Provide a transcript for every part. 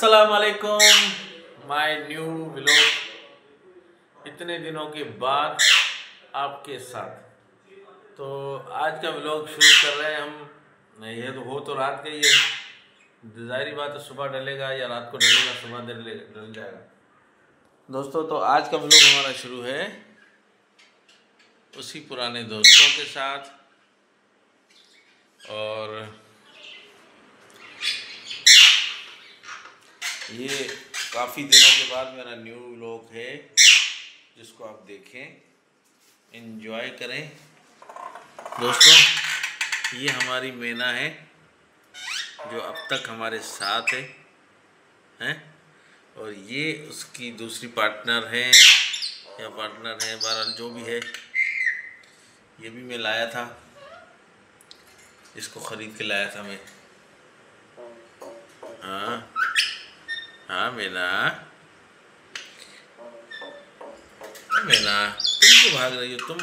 अस्सलाम वालेकुम my new vlog. इतने दिनों के बाद आपके साथ तो आज का व्लॉग शुरू कर रहे हैं हम। ये तो हो तो रात का ही है, ज़ाहिर बात है सुबह डलेगा या रात को डलेगा, सुबह डल जाएगा। दोस्तों तो आज का व्लॉग हमारा शुरू है उसी पुराने दोस्तों के साथ, और ये काफ़ी दिनों के बाद मेरा न्यू व्लॉग है जिसको आप देखें, एंजॉय करें। दोस्तों ये हमारी मैना है जो अब तक हमारे साथ हैं, और ये उसकी दूसरी पार्टनर है या पार्टनर है, बहरहाल जो भी है। ये भी मैं लाया था, इसको ख़रीद के लाया था मैं। हाँ मैना, मैना तुम क्यों भाग रही हो?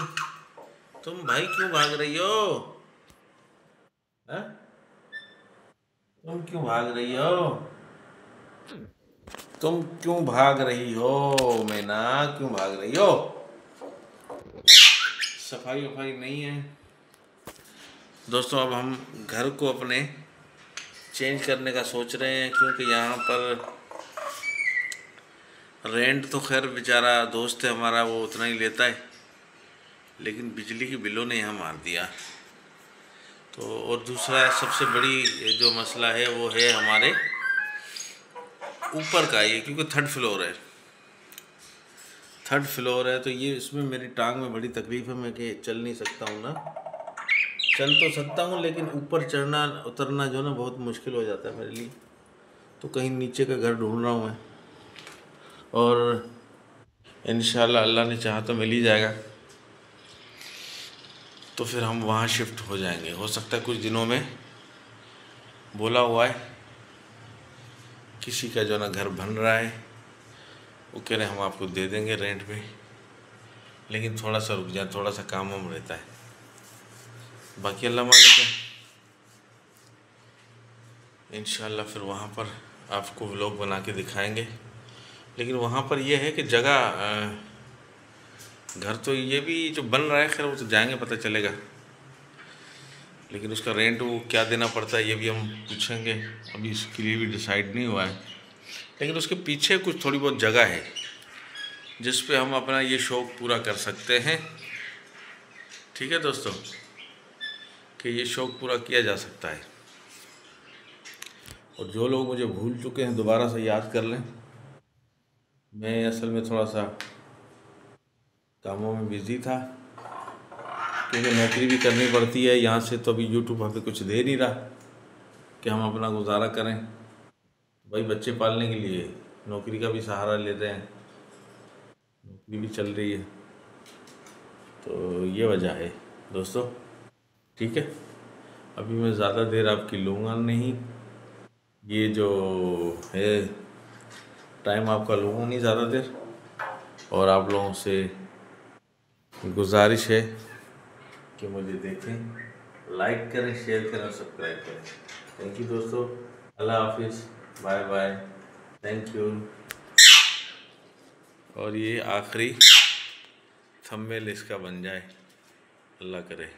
तुम भाई क्यों भाग रही हो? हाँ? तुम क्यों भाग रही हो? तुम क्यों भाग रही हो मैना, क्यों भाग रही हो? सफाई वफाई नहीं है। दोस्तों अब हम घर को अपने चेंज करने का सोच रहे हैं, क्योंकि यहाँ पर रेंट तो खैर बेचारा दोस्त है हमारा, वो उतना ही लेता है, लेकिन बिजली की बिलों ने यहाँ मार दिया। तो और दूसरा सबसे बड़ी जो मसला है वो है हमारे ऊपर का, ये क्योंकि थर्ड फ्लोर है तो ये इसमें मेरी टांग में बड़ी तकलीफ़ है, मैं कि चल नहीं सकता हूँ ना। चल तो सकता हूँ लेकिन ऊपर चढ़ना उतरना जो ना बहुत मुश्किल हो जाता है मेरे लिए। तो कहीं नीचे का घर ढूंढ रहा हूँ मैं, और इंशाल्लाह अल्लाह ने चाहा तो मिल ही जाएगा। तो फिर हम वहाँ शिफ्ट हो जाएंगे, हो सकता है कुछ दिनों में। बोला हुआ है किसी का जो ना घर बन रहा है, वो कह रहे हैं हम आपको दे देंगे रेंट पे, लेकिन थोड़ा सा रुक जाए, थोड़ा सा काम वाम रहता है, बाकी अल्लाह मालिक है। इंशाल्लाह फिर वहाँ पर आपको व्लॉग बना के दिखाएंगे। लेकिन वहाँ पर यह है कि जगह घर तो ये भी जो बन रहा है, खैर वो तो जाएंगे पता चलेगा, लेकिन उसका रेंट वो क्या देना पड़ता है ये भी हम पूछेंगे। अभी इसके लिए भी डिसाइड नहीं हुआ है, लेकिन उसके पीछे कुछ थोड़ी बहुत जगह है जिस पे हम अपना ये शौक़ पूरा कर सकते हैं। ठीक है दोस्तों, कि ये शौक़ पूरा किया जा सकता है। और जो लोग मुझे भूल चुके हैं दोबारा से याद कर लें। मैं असल में थोड़ा सा कामों में बिज़ी था, क्योंकि नौकरी भी करनी पड़ती है यहाँ से, तो अभी यूट्यूब हमें कुछ दे नहीं रहा कि हम अपना गुजारा करें। भाई बच्चे पालने के लिए नौकरी का भी सहारा लेते हैं, नौकरी भी चल रही है, तो ये वजह है दोस्तों। ठीक है, अभी मैं ज़्यादा देर आपकी लूँगा नहीं, ये जो है टाइम आपका लूँगा नहीं ज़्यादा देर, और आप लोगों से गुजारिश है कि मुझे देखें, लाइक करें, शेयर करें, सब्सक्राइब करें। थैंक यू दोस्तों, अल्लाह हाफिज़, बाय बाय, थैंक यू। और ये आखिरी थंबनेल इसका बन जाए, अल्लाह करे।